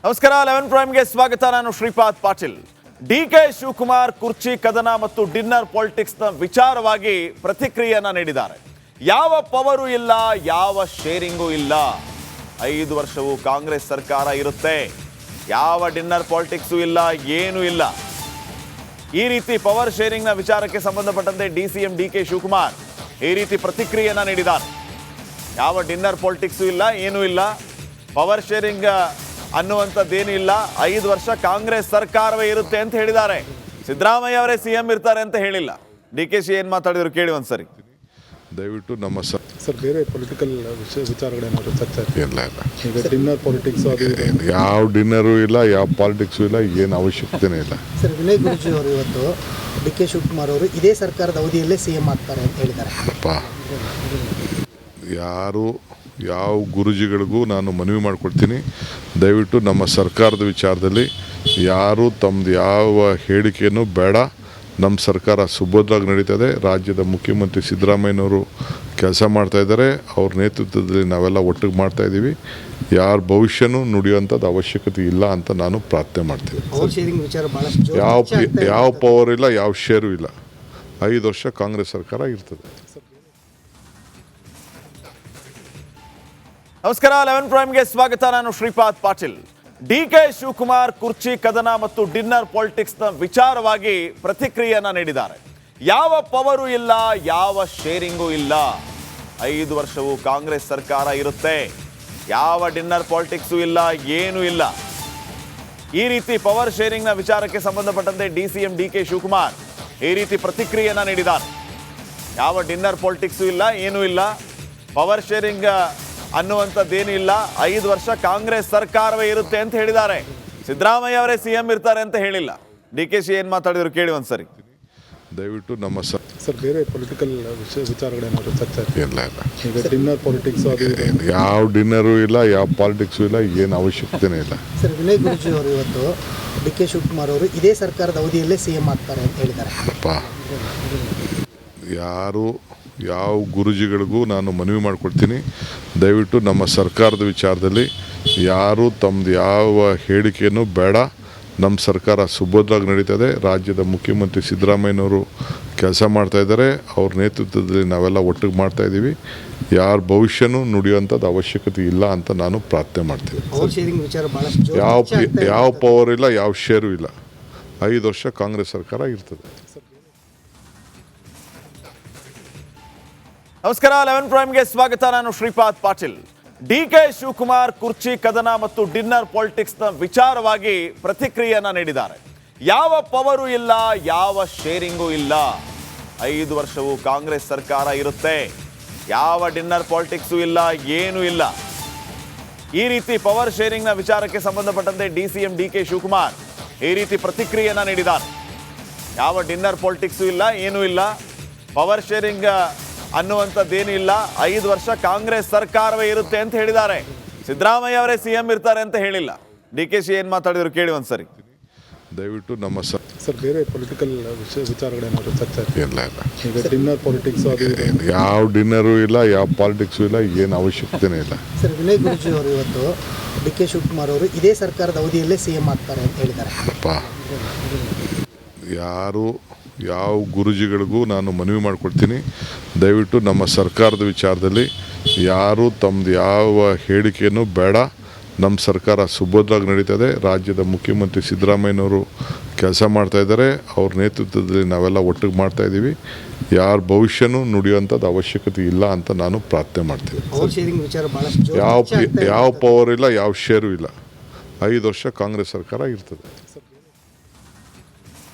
ನಮಸ್ಕಾರ 11 ಪ್ರೈಮ್ಗೆ ಸ್ವಾಗತ. ನಾನು ಶ್ರೀಪಾದ್ ಪಾಟೀಲ್. ಡಿಕೆ ಶಿವಕುಮಾರ್ ಕುರ್ಚಿ ಕದನ ಮತ್ತು ಡಿನ್ನರ್ ಪಾಲಿಟಿಕ್ಸ್ನ ವಿಚಾರವಾಗಿ ಪ್ರತಿಕ್ರಿಯೆಯನ್ನ ನೀಡಿದ್ದಾರೆ. ಯಾವ ಪವರು ಇಲ್ಲ, ಯಾವ ಶೇರಿಂಗು ಇಲ್ಲ. 5 ವರ್ಷವೂ ಕಾಂಗ್ರೆಸ್ ಸರ್ಕಾರ ಇರುತ್ತೆ, ಯಾವ ಡಿನ್ನರ್ ಪಾಲಿಟಿಕ್ಸು ಇಲ್ಲ, ಏನೂ ಇಲ್ಲ. ಈ ರೀತಿ ಪವರ್ ಶೇರಿಂಗ್ನ ವಿಚಾರಕ್ಕೆ ಸಂಬಂಧಪಟ್ಟಂತೆ ಡಿಸಿಎಂ ಡಿಕೆ ಶಿವಕುಮಾರ್ ಈ ರೀತಿ ಪ್ರತಿಕ್ರಿಯೆಯನ್ನ ನೀಡಿದ್ದಾರೆ. ಯಾವ ಡಿನ್ನರ್ ಪಾಲಿಟಿಕ್ಸು ಇಲ್ಲ, ಏನೂ ಇಲ್ಲ, ಪವರ್ ಶೇರಿಂಗ್ ಅನ್ನುವಂಥದ್ದೇನೂ ಇಲ್ಲ. 5 ವರ್ಷ ಕಾಂಗ್ರೆಸ್ ಸರ್ಕಾರವೇ ಇರುತ್ತೆ ಅಂತ ಹೇಳಿದ್ದಾರೆ. ಸಿದ್ದರಾಮಯ್ಯ ಅವರೇ ಸಿಎಂ ಇರ್ತಾರೆ ಅಂತ ಹೇಳಿಲ್ಲ. ಡಿ ಕೆ ಶಿ ಏನು ಮಾತಾಡಿದ್ರು ಕೇಳಿ ಒಂದ್ಸರಿ. ದಯವಿಟ್ಟು ನಮ್ಮ ಸರ್ ಬೇರೆ ಪೊಲಿಟಿಕಲ್ ವಿಚಾರಗಳೇನಾದ್ರು ಚರ್ಚೆ ಇಲ್ಲ ಈಗ ಡಿನ್ನರ್ ಪಾಲಿಟಿಕ್ಸ್ ಯಾವ ಡಿನ್ನರು ಇಲ್ಲ, ಯಾವ ಪಾಲಿಟಿಕ್ಸು ಇಲ್ಲ, ಏನು ಅವಶ್ಯಕತೆನೇ ಇಲ್ಲ. ಸರ್ ವಿನಯ್ ಗುರೂಜಿ ಅವರು ಇವತ್ತು ಡಿ ಕೆ ಶಿವಕುಮಾರ್ ಅವರು ಇದೇ ಸರ್ಕಾರದ ಅವಧಿಯಲ್ಲೇ ಸಿಎಂ ಆಗ್ತಾರೆ ಅಂತ ಹೇಳಿದ್ದಾರೆ. ಯಾರು ಯಾವ ಗುರುಜಿಗಳಿಗೂ ನಾನು ಮನವಿ ಮಾಡಿಕೊಡ್ತೀನಿ, ದಯವಿಟ್ಟು ನಮ್ಮ ಸರ್ಕಾರದ ವಿಚಾರದಲ್ಲಿ ಯಾರು ತಮ್ಮದು ಯಾವ ಹೇಳಿಕೆಯನ್ನು ಬೇಡ. ನಮ್ಮ ಸರ್ಕಾರ ಸುಭದ್ರವಾಗಿ ನಡೀತದೆ. ರಾಜ್ಯದ ಮುಖ್ಯಮಂತ್ರಿ ಸಿದ್ದರಾಮಯ್ಯನವರು ಕೆಲಸ ಮಾಡ್ತಾಯಿದ್ದಾರೆ. ಅವ್ರ ನೇತೃತ್ವದಲ್ಲಿ ನಾವೆಲ್ಲ ಒಟ್ಟಿಗೆ ಮಾಡ್ತಾಯಿದ್ದೀವಿ. ಯಾರ ಭವಿಷ್ಯನೂ ನುಡಿಯುವಂಥದ್ದು ಅವಶ್ಯಕತೆ ಇಲ್ಲ ಅಂತ ನಾನು ಪ್ರಾರ್ಥನೆ ಮಾಡ್ತೀನಿ. ಯಾವ ಪವರ್ ಇಲ್ಲ, ಯಾವ ಶೇರು ಇಲ್ಲ. 5 ವರ್ಷ ಕಾಂಗ್ರೆಸ್ ಸರ್ಕಾರ ಇರ್ತದೆ. ನಮಸ್ಕಾರ 11 ಪ್ರೈಮ್ಗೆ ಸ್ವಾಗತ. ನಾನು ಶ್ರೀಪಾದ್ ಪಾಟೀಲ್. ಡಿಕೆ ಶಿವಕುಮಾರ್ ಕುರ್ಚಿ ಕದನ ಮತ್ತು ಡಿನ್ನರ್ ಪಾಲಿಟಿಕ್ಸ್ನ ವಿಚಾರವಾಗಿ ಪ್ರತಿಕ್ರಿಯೆಯನ್ನ ನೀಡಿದ್ದಾರೆ. ಯಾವ ಪವರು ಇಲ್ಲ, ಯಾವ ಶೇರಿಂಗು ಇಲ್ಲ. 5 ವರ್ಷವೂ ಕಾಂಗ್ರೆಸ್ ಸರ್ಕಾರ ಇರುತ್ತೆ, ಯಾವ ಡಿನ್ನರ್ ಪಾಲಿಟಿಕ್ಸು ಇಲ್ಲ, ಏನೂ ಇಲ್ಲ. ಈ ರೀತಿ ಪವರ್ ಶೇರಿಂಗ್ನ ವಿಚಾರಕ್ಕೆ ಸಂಬಂಧಪಟ್ಟಂತೆ ಡಿಸಿಎಂ ಡಿಕೆ ಶಿವಕುಮಾರ್ ಈ ರೀತಿ ಪ್ರತಿಕ್ರಿಯೆಯನ್ನ ನೀಡಿದ್ದಾರೆ. ಯಾವ ಡಿನ್ನರ್ ಪಾಲಿಟಿಕ್ಸು ಇಲ್ಲ, ಏನೂ ಇಲ್ಲ, ಪವರ್ ಶೇರಿಂಗ್ ಅನ್ನುವಂಥದ್ದೇನೂ ಇಲ್ಲ. 5 ವರ್ಷ ಕಾಂಗ್ರೆಸ್ ಸರ್ಕಾರವೇ ಇರುತ್ತೆ ಅಂತ ಹೇಳಿದ್ದಾರೆ. ಸಿದ್ದರಾಮಯ್ಯ ಅವರೇ ಸಿಎಂ ಇರ್ತಾರೆ ಅಂತ ಹೇಳಿಲ್ಲ. ಡಿ ಕೆ ಶಿ ಏನು ಮಾತಾಡಿದ್ರು ಕೇಳಿ ಒಂದ್ಸರಿ. ದಯವಿಟ್ಟು ನಮ್ಮ ಸರ್ ಬೇರೆ ಪೊಲಿಟಿಕಲ್ ವಿಚಾರಗಳೇನಾದ್ರು ಚರ್ಚೆ ಇಲ್ಲ ಈಗ ಡಿನ್ನರ್ ಪಾಲಿಟಿಕ್ಸ್ ಯಾವ ಡಿನ್ನರು ಇಲ್ಲ, ಯಾವ ಪಾಲಿಟಿಕ್ಸು ಇಲ್ಲ, ಏನು ಅವಶ್ಯಕತೆನೇ ಇಲ್ಲ. ಸರ್ ವಿನಯ್ ಗುರೂಜಿ ಅವರು ಇವತ್ತು ಡಿ ಕೆ ಶಿವಕುಮಾರ್ ಅವರು ಇದೇ ಸರ್ಕಾರದ ಅವಧಿಯಲ್ಲೇ ಸಿಎಂ ಆಗ್ತಾರೆ ಅಂತ ಹೇಳಿದ್ದಾರೆ. ಯಾರು ಯಾವ ಗುರುಜಿಗಳಿಗೂ ನಾನು ಮನವಿ ಮಾಡಿಕೊಡ್ತೀನಿ, ದಯವಿಟ್ಟು ನಮ್ಮ ಸರ್ಕಾರದ ವಿಚಾರದಲ್ಲಿ ಯಾರು ತಮ್ಮದು ಯಾವ ಹೇಳಿಕೆಯನ್ನು ಬೇಡ. ನಮ್ಮ ಸರ್ಕಾರ ಸುಭದ್ರವಾಗಿ ನಡೀತದೆ. ರಾಜ್ಯದ ಮುಖ್ಯಮಂತ್ರಿ ಸಿದ್ದರಾಮಯ್ಯನವರು ಕೆಲಸ ಮಾಡ್ತಾಯಿದ್ದಾರೆ. ಅವ್ರ ನೇತೃತ್ವದಲ್ಲಿ ನಾವೆಲ್ಲ ಒಟ್ಟಿಗೆ ಮಾಡ್ತಾಯಿದ್ದೀವಿ. ಯಾರ ಭವಿಷ್ಯನೂ ನುಡಿಯುವಂಥದ್ದು ಅವಶ್ಯಕತೆ ಇಲ್ಲ ಅಂತ ನಾನು ಪ್ರಾರ್ಥನೆ ಮಾಡ್ತೀನಿ. ಯಾವ ಪವರ್ ಇಲ್ಲ, ಯಾವ ಶೇರು ಇಲ್ಲ. 5 ವರ್ಷ ಕಾಂಗ್ರೆಸ್ ಸರ್ಕಾರ ಇರ್ತದೆ. ನಮಸ್ಕಾರ 11 ಪ್ರೈಮ್ಗೆ ಸ್ವಾಗತ. ನಾನು ಶ್ರೀಪಾದ್ ಪಾಟೀಲ್. ಡಿಕೆ ಶಿವಕುಮಾರ್ ಕುರ್ಚಿ ಕದನ ಮತ್ತು ಡಿನ್ನರ್ ಪಾಲಿಟಿಕ್ಸ್ನ ವಿಚಾರವಾಗಿ ಪ್ರತಿಕ್ರಿಯೆಯನ್ನ ನೀಡಿದ್ದಾರೆ. ಯಾವ ಪವರು ಇಲ್ಲ, ಯಾವ ಶೇರಿಂಗು ಇಲ್ಲ. 5 ವರ್ಷವೂ ಕಾಂಗ್ರೆಸ್ ಸರ್ಕಾರ ಇರುತ್ತೆ, ಯಾವ ಡಿನ್ನರ್ ಪಾಲಿಟಿಕ್ಸು ಇಲ್ಲ, ಏನೂ ಇಲ್ಲ. ಈ ರೀತಿ ಪವರ್ ಶೇರಿಂಗ್ನ ವಿಚಾರಕ್ಕೆ ಸಂಬಂಧಪಟ್ಟಂತೆ ಡಿಸಿಎಂ ಡಿಕೆ ಶಿವಕುಮಾರ್ ಈ ರೀತಿ ಪ್ರತಿಕ್ರಿಯೆಯನ್ನ ನೀಡಿದ್ದಾರೆ. ಯಾವ ಡಿನ್ನರ್ ಪಾಲಿಟಿಕ್ಸು ಇಲ್ಲ, ಏನೂ ಇಲ್ಲ, ಪವರ್ ಶೇರಿಂಗ್ ಅನ್ನುವಂಥದ್ದೇನೂ ಇಲ್ಲ. 5 ವರ್ಷ ಕಾಂಗ್ರೆಸ್ ಸರ್ಕಾರವೇ ಇರುತ್ತೆ ಅಂತ ಹೇಳಿದ್ದಾರೆ. ಸಿದ್ದರಾಮಯ್ಯ ಅವರೇ ಸಿಎಂ ಇರ್ತಾರೆ ಅಂತ ಹೇಳಿಲ್ಲ. ಡಿ ಕೆ ಶಿ ಏನು ಮಾತಾಡಿದ್ರು ಕೇಳಿ ಒಂದ್ಸರಿ. ದಯವಿಟ್ಟು ನಮ್ಮ ಸರ್ ಬೇರೆ ಪೊಲಿಟಿಕಲ್ ವಿಚಾರಗಳೇನಾದ್ರು ಚರ್ಚೆ ಇಲ್ಲ ಈಗ ಡಿನ್ನರ್ ಪಾಲಿಟಿಕ್ಸ್ ಯಾವ ಡಿನ್ನರು ಇಲ್ಲ, ಯಾವ ಪಾಲಿಟಿಕ್ಸು ಇಲ್ಲ, ಏನು ಅವಶ್ಯಕತೆನೇ ಇಲ್ಲ. ಸರ್ ವಿನಯ್ ಗುರೂಜಿ ಅವರು ಇವತ್ತು ಡಿ ಕೆ ಶಿವಕುಮಾರ್ ಅವರು ಇದೇ ಸರ್ಕಾರದ ಅವಧಿಯಲ್ಲೇ ಸಿಎಂ ಆಗ್ತಾರೆ ಅಂತ ಹೇಳಿದ್ದಾರೆ. ಯಾರು ಯಾವ ಗುರುಜಿಗಳಿಗೂ ನಾನು ಮನವಿ ಮಾಡಿಕೊಡ್ತೀನಿ, ದಯವಿಟ್ಟು ನಮ್ಮ ಸರ್ಕಾರದ ವಿಚಾರದಲ್ಲಿ ಯಾರು ತಮ್ಮದು ಯಾವ ಹೇಳಿಕೆಯನ್ನು ಬೇಡ. ನಮ್ಮ ಸರ್ಕಾರ ಸುಭದ್ರವಾಗಿ ನಡೀತದೆ. ರಾಜ್ಯದ ಮುಖ್ಯಮಂತ್ರಿ ಸಿದ್ದರಾಮಯ್ಯನವರು ಕೆಲಸ ಮಾಡ್ತಾಯಿದ್ದಾರೆ. ಅವ್ರ ನೇತೃತ್ವದಲ್ಲಿ ನಾವೆಲ್ಲ ಒಟ್ಟಿಗೆ ಮಾಡ್ತಾಯಿದ್ದೀವಿ. ಯಾರ ಭವಿಷ್ಯನೂ ನುಡಿಯುವಂಥದ್ದು ಅವಶ್ಯಕತೆ ಇಲ್ಲ ಅಂತ ನಾನು ಪ್ರಾರ್ಥನೆ ಮಾಡ್ತೀನಿ. ಯಾವ ಪವರ್ ಇಲ್ಲ, ಯಾವ ಶೇರು ಇಲ್ಲ. 5 ವರ್ಷ ಕಾಂಗ್ರೆಸ್ ಸರ್ಕಾರ ಇರ್ತದೆ.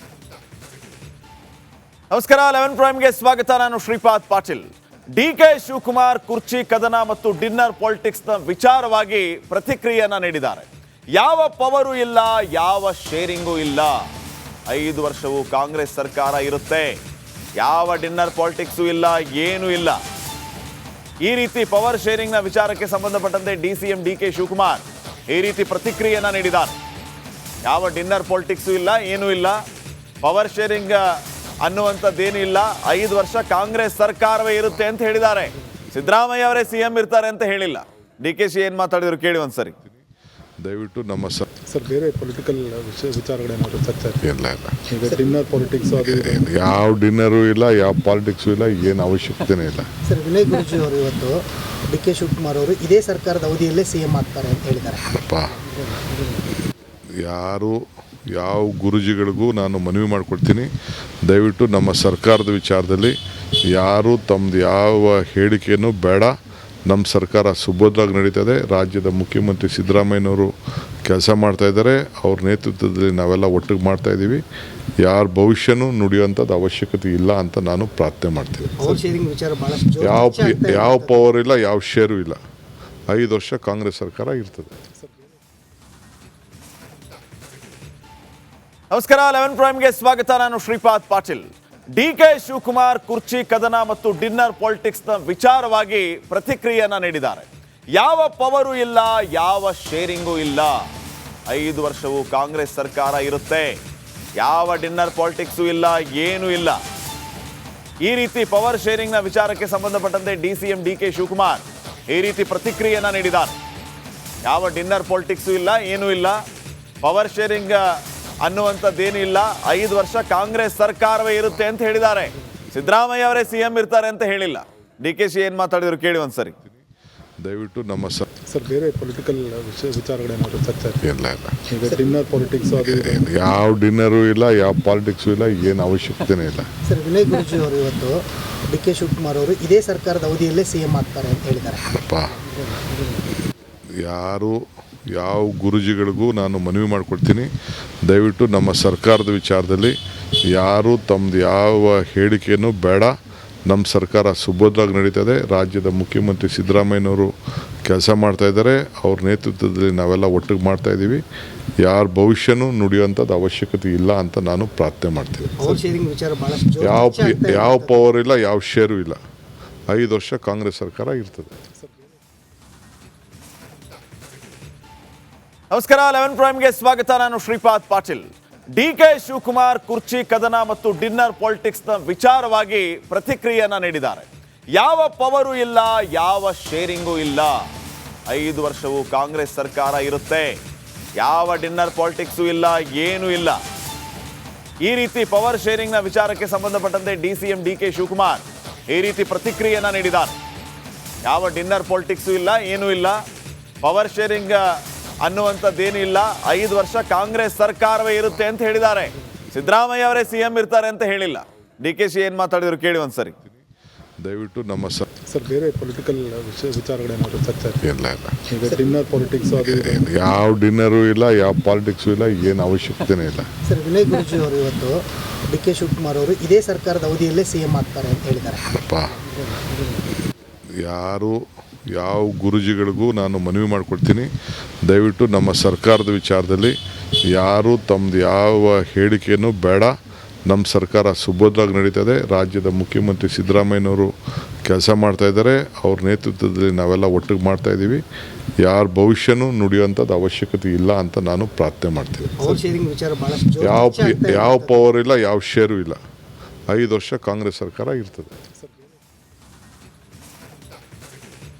ನಮಸ್ಕಾರ 11 ಪ್ರೈಮ್ಗೆ ಸ್ವಾಗತ. ನಾನು ಶ್ರೀಪಾದ್ ಪಾಟೀಲ್. ಡಿಕೆ ಶಿವಕುಮಾರ್ ಕುರ್ಚಿ ಕದನ ಮತ್ತು ಡಿನ್ನರ್ ಪಾಲಿಟಿಕ್ಸ್ನ ವಿಚಾರವಾಗಿ ಪ್ರತಿಕ್ರಿಯೆಯನ್ನ ನೀಡಿದ್ದಾರೆ. ಯಾವ ಪವರು ಇಲ್ಲ, ಯಾವ ಶೇರಿಂಗು ಇಲ್ಲ. 5 ವರ್ಷವೂ ಕಾಂಗ್ರೆಸ್ ಸರ್ಕಾರ ಇರುತ್ತೆ, ಯಾವ ಡಿನ್ನರ್ ಪಾಲಿಟಿಕ್ಸು ಇಲ್ಲ, ಏನೂ ಇಲ್ಲ. ಈ ರೀತಿ ಪವರ್ ಶೇರಿಂಗ್ನ ವಿಚಾರಕ್ಕೆ ಸಂಬಂಧಪಟ್ಟಂತೆ ಡಿಸಿಎಂ ಡಿಕೆ ಶಿವಕುಮಾರ್ ಈ ರೀತಿ ಪ್ರತಿಕ್ರಿಯೆಯನ್ನ ನೀಡಿದ್ದಾರೆ. ಯಾವ ಡಿನ್ನರ್ ಪಾಲಿಟಿಕ್ಸು ಇಲ್ಲ, ಏನೂ ಇಲ್ಲ, ಪವರ್ ಶೇರಿಂಗ್ ಅನ್ನುವಂಥದ್ದೇನೂ ಇಲ್ಲ. 5 ವರ್ಷ ಕಾಂಗ್ರೆಸ್ ಸರ್ಕಾರವೇ ಇರುತ್ತೆ ಅಂತ ಹೇಳಿದ್ದಾರೆ. ಸಿದ್ದರಾಮಯ್ಯ ಅವರೇ ಸಿಎಂ ಇರ್ತಾರೆ ಅಂತ ಹೇಳಿಲ್ಲ. ಡಿ ಕೆ ಶಿ ಏನು ಮಾತಾಡಿದ್ರು ಕೇಳಿ ಒಂದ್ಸರಿ. ದಯವಿಟ್ಟು ನಮ್ಮ ಸರ್ ಬೇರೆ ಪೊಲಿಟಿಕಲ್ ವಿಚಾರಗಳೇನಾದ್ರು ಚರ್ಚೆ ಆಯ್ತು ಇಲ್ಲ ಇಲ್ಲ ಈಗ ಡಿನ್ನರ್ ಪಾಲಿಟಿಕ್ಸ್ ಅದು ಇದು. ಯಾವ ಡಿನ್ನರು ಇಲ್ಲ ಯಾವ ಪಾಲಿಟಿಕ್ಸು ಇಲ್ಲ ಏನು ಅವಶ್ಯಕತೆನೇ ಇಲ್ಲ. ಸರ್ ವಿನಯ್ ಗುರೂಜಿ ಅವರು ಇವತ್ತು ಡಿ ಕೆ ಶಿವಕುಮಾರ್ ಅವರು ಇದೇ ಸರ್ಕಾರದ ಅವಧಿಯಲ್ಲೇ CM ಆಗ್ತಾರೆ ಅಂತ ಹೇಳಿದ್ದಾರೆ. ಅಪ್ಪ ಯಾರು ಯಾವ ಗುರುಜಿಗಳಿಗೂ ನಾನು ಮನವಿ ಮಾಡಿಕೊಡ್ತೀನಿ, ದಯವಿಟ್ಟು ನಮ್ಮ ಸರ್ಕಾರದ ವಿಚಾರದಲ್ಲಿ ಯಾರು ತಮ್ಮದು ಯಾವ ಹೇಳಿಕೆಯನ್ನು ಬೇಡ. ನಮ್ಮ ಸರ್ಕಾರ ಸುಭದ್ರವಾಗಿ ನಡೀತದೆ. ರಾಜ್ಯದ ಮುಖ್ಯಮಂತ್ರಿ ಸಿದ್ದರಾಮಯ್ಯನವರು ಕೆಲಸ ಮಾಡ್ತಾಯಿದ್ದಾರೆ. ಅವ್ರ ನೇತೃತ್ವದಲ್ಲಿ ನಾವೆಲ್ಲ ಒಟ್ಟಿಗೆ ಮಾಡ್ತಾಯಿದ್ದೀವಿ. ಯಾರ ಭವಿಷ್ಯನೂ ನುಡಿಯುವಂಥದ್ದು ಅವಶ್ಯಕತೆ ಇಲ್ಲ ಅಂತ ನಾನು ಪ್ರಾರ್ಥನೆ ಮಾಡ್ತೀನಿ. ಪವರ್ ಶೇರಿಂಗ್ ವಿಚಾರ ಬಹಳಷ್ಟು ಜೋರು ಯಾವ ಚರ್ಚೆ ಆಗ್ತಾ ಇದೆ. ಯಾವ ಪವರ್ ಇಲ್ಲ, ಯಾವ ಶೇರು ಇಲ್ಲ. 5 ವರ್ಷ ಕಾಂಗ್ರೆಸ್ ಸರ್ಕಾರ ಇರ್ತದೆ. ನಮಸ್ಕಾರ, 11 ಪ್ರೈಮ್ಗೆ ಸ್ವಾಗತ. ನಾನು ಶ್ರೀಪಾದ್ ಪಾಟೀಲ್. ಡಿ.ಕೆ. ಶಿವಕುಮಾರ್ ಕುರ್ಚಿ ಕದನ ಮತ್ತು ಡಿನ್ನರ್ ಪಾಲಿಟಿಕ್ಸ್ನ ವಿಚಾರವಾಗಿ ಪ್ರತಿಕ್ರಿಯೆಯನ್ನ ನೀಡಿದ್ದಾರೆ. ಯಾವ ಪವರು ಇಲ್ಲ, ಯಾವ ಶೇರಿಂಗು ಇಲ್ಲ. 5 ವರ್ಷವೂ ಕಾಂಗ್ರೆಸ್ ಸರ್ಕಾರ ಇರುತ್ತೆ. ಯಾವ ಡಿನ್ನರ್ ಪಾಲಿಟಿಕ್ಸು ಇಲ್ಲ, ಏನೂ ಇಲ್ಲ. ಈ ರೀತಿ ಪವರ್ ಶೇರಿಂಗ್ನ ವಿಚಾರಕ್ಕೆ ಸಂಬಂಧಪಟ್ಟಂತೆ DCM ಡಿ.ಕೆ. ಶಿವಕುಮಾರ್ ಈ ರೀತಿ ಪ್ರತಿಕ್ರಿಯೆಯನ್ನ ನೀಡಿದ್ದಾರೆ. ಯಾವ ಡಿನ್ನರ್ ಪಾಲಿಟಿಕ್ಸು ಇಲ್ಲ, ಏನೂ ಇಲ್ಲ. ಪವರ್ ಶೇರಿಂಗ್ ಅನ್ನುವಂಥದ್ದೇನು ಇಲ್ಲ. 5 ವರ್ಷ ಕಾಂಗ್ರೆಸ್ ಸರ್ಕಾರವೇ ಇರುತ್ತೆ ಅಂತ ಹೇಳಿದ್ದಾರೆ. ಸಿದ್ದರಾಮಯ್ಯ ಅವರೇ CM ಇರ್ತಾರೆ ಅಂತ ಹೇಳಿಲ್ಲ. DKC ಏನು ಮಾತಾಡಿದ್ರು ಕೇಳಿ ಒಂದ್ಸರಿ. ದಯವಿಟ್ಟು ನಮ್ಮ ಸರ್ ಬೇರೆ ಪೊಲಿಟಿಕಲ್ ವಿಚಾರಗಳೇನಾದ್ರು ಚರ್ಚೆ ಆಯ್ತು ಇಲ್ಲ ಇಲ್ಲ ಈಗ ಡಿನ್ನರ್ ಪಾಲಿಟಿಕ್ಸ್ ಅದು ಇದು. ಯಾವ ಡಿನ್ನರು ಇಲ್ಲ, ಯಾವ ಪಾಲಿಟಿಕ್ಸು ಇಲ್ಲ, ಏನು ಅವಶ್ಯಕತೆನೇ ಇಲ್ಲ. ಸರ್ ವಿನಯ್ ಗುರೂಜಿ ಅವರು ಇವತ್ತು ಡಿ ಕೆ ಶಿವಕುಮಾರ್ ಅವರು ಇದೇ ಸರ್ಕಾರದ ಅವಧಿಯಲ್ಲೇ CM ಆಗ್ತಾರೆ ಅಂತ ಹೇಳಿದ್ದಾರೆ. ಅಪ್ಪ ಯಾರು ಯಾವ ಗುರುಜಿಗಳಿಗೂ ನಾನು ಮನವಿ ಮಾಡಿಕೊಡ್ತೀನಿ, ದಯವಿಟ್ಟು ನಮ್ಮ ಸರ್ಕಾರದ ವಿಚಾರದಲ್ಲಿ ಯಾರು ತಮ್ಮದು ಯಾವ ಹೇಳಿಕೆಯನ್ನು ಬೇಡ. ನಮ್ಮ ಸರ್ಕಾರ ಸುಭದ್ರವಾಗಿ ನಡೀತದೆ. ರಾಜ್ಯದ ಮುಖ್ಯಮಂತ್ರಿ ಸಿದ್ದರಾಮಯ್ಯನವರು ಕೆಲಸ ಮಾಡ್ತಾಯಿದ್ದಾರೆ. ಅವ್ರ ನೇತೃತ್ವದಲ್ಲಿ ನಾವೆಲ್ಲ ಒಟ್ಟಿಗೆ ಮಾಡ್ತಾಯಿದ್ದೀವಿ. ಯಾರ ಭವಿಷ್ಯನೂ ನುಡಿಯುವಂಥದ್ದು ಅವಶ್ಯಕತೆ ಇಲ್ಲ ಅಂತ ನಾನು ಪ್ರಾರ್ಥನೆ ಮಾಡ್ತೀನಿ. ಪವರ್ ಶೇರಿಂಗ್ ವಿಚಾರ ಬಹಳಷ್ಟು ಜೋರು ಚರ್ಚೆ ಆಗ್ತಾ ಇದೆ. ಯಾವ ಪವರ್ ಇಲ್ಲ, ಯಾವ ಶೇರು ಇಲ್ಲ. 5 ವರ್ಷ ಕಾಂಗ್ರೆಸ್ ಸರ್ಕಾರ ಇರ್ತದೆ. ನಮಸ್ಕಾರ, 11 ಪ್ರೈಮ್ಗೆ ಸ್ವಾಗತ. ನಾನು ಶ್ರೀಪಾದ್ ಪಾಟೀಲ್. ಡಿ.ಕೆ. ಶಿವಕುಮಾರ್ ಕುರ್ಚಿ ಕದನ ಮತ್ತು ಡಿನ್ನರ್ ಪಾಲಿಟಿಕ್ಸ್ನ ವಿಚಾರವಾಗಿ ಪ್ರತಿಕ್ರಿಯೆಯನ್ನ ನೀಡಿದ್ದಾರೆ. ಯಾವ ಪವರು ಇಲ್ಲ, ಯಾವ ಶೇರಿಂಗು ಇಲ್ಲ. 5 ವರ್ಷವೂ ಕಾಂಗ್ರೆಸ್ ಸರ್ಕಾರ ಇರುತ್ತೆ. ಯಾವ ಡಿನ್ನರ್ ಪಾಲಿಟಿಕ್ಸು ಇಲ್ಲ, ಏನೂ ಇಲ್ಲ. ಈ ರೀತಿ ಪವರ್ ಶೇರಿಂಗ್ನ ವಿಚಾರಕ್ಕೆ ಸಂಬಂಧಪಟ್ಟಂತೆ DCM ಡಿ.ಕೆ. ಶಿವಕುಮಾರ್ ಈ ರೀತಿ ಪ್ರತಿಕ್ರಿಯೆಯನ್ನ ನೀಡಿದ್ದಾರೆ. ಯಾವ ಡಿನ್ನರ್ ಪಾಲಿಟಿಕ್ಸು ಇಲ್ಲ, ಏನೂ ಇಲ್ಲ. ಪವರ್ ಶೇರಿಂಗ್ ಅನ್ನುವಂಥದ್ದೇನು ಇಲ್ಲ. 5 ವರ್ಷ ಕಾಂಗ್ರೆಸ್ ಸರ್ಕಾರವೇ ಇರುತ್ತೆ ಅಂತ ಹೇಳಿದ್ದಾರೆ. ಸಿದ್ದರಾಮಯ್ಯ ಅವರೇ CM ಇರ್ತಾರೆ ಅಂತ ಹೇಳಿಲ್ಲ. DKC ಏನು ಮಾತಾಡಿದ್ರು ಕೇಳಿ ಒಂದ್ಸರಿ. ದಯವಿಟ್ಟು ನಮ್ಮ ಸರ್ ಬೇರೆ ಪೊಲಿಟಿಕಲ್ ವಿಚಾರಗಳೇನಾದ್ರು ಚರ್ಚೆ ಆಯ್ತು ಇಲ್ಲ ಇಲ್ಲ ಈಗ ಡಿನ್ನರ್ ಪಾಲಿಟಿಕ್ಸ್ ಅದು ಇದು. ಯಾವ ಡಿನ್ನರು ಇಲ್ಲ, ಯಾವ ಪಾಲಿಟಿಕ್ಸು ಇಲ್ಲ, ಏನು ಅವಶ್ಯಕತೆನೇ ಇಲ್ಲ. ಸರ್ ವಿನಯ್ ಗುರೂಜಿ ಅವರು ಇವತ್ತು ಡಿ ಕೆ ಶಿವಕುಮಾರ್ ಅವರು ಇದೇ ಸರ್ಕಾರದ ಅವಧಿಯಲ್ಲೇ CM ಆಗ್ತಾರೆ ಅಂತ ಹೇಳಿದ್ದಾರೆ. ಅಪ್ಪ ಯಾರು ಯಾವ ಗುರುಜಿಗಳಿಗೂ ನಾನು ಮನವಿ ಮಾಡಿಕೊಡ್ತೀನಿ, ದಯವಿಟ್ಟು ನಮ್ಮ ಸರ್ಕಾರದ ವಿಚಾರದಲ್ಲಿ ಯಾರು ತಮ್ಮದು ಯಾವ ಹೇಳಿಕೆಯನ್ನು ಬೇಡ. ನಮ್ಮ ಸರ್ಕಾರ ಸುಭದ್ರವಾಗಿ ನಡೀತದೆ. ರಾಜ್ಯದ ಮುಖ್ಯಮಂತ್ರಿ ಸಿದ್ದರಾಮಯ್ಯನವರು ಕೆಲಸ ಮಾಡ್ತಾಯಿದ್ದಾರೆ. ಅವ್ರ ನೇತೃತ್ವದಲ್ಲಿ ನಾವೆಲ್ಲ ಒಟ್ಟಿಗೆ ಮಾಡ್ತಾಯಿದ್ದೀವಿ. ಯಾರ ಭವಿಷ್ಯನೂ ನುಡಿಯುವಂಥದ್ದು ಅವಶ್ಯಕತೆ ಇಲ್ಲ ಅಂತ ನಾನು ಪ್ರಾರ್ಥನೆ ಮಾಡ್ತೀನಿ. ಪವರ್ ಶೇರಿಂಗ್ ವಿಚಾರ ಬಹಳಷ್ಟು ಜೋರು ಚರ್ಚೆ ಆಗ್ತಾ ಇದೆ. ಯಾವ ಪವರ್ ಇಲ್ಲ, ಯಾವ ಶೇರು ಇಲ್ಲ. 5 ವರ್ಷ ಕಾಂಗ್ರೆಸ್ ಸರ್ಕಾರ ಇರ್ತದೆ.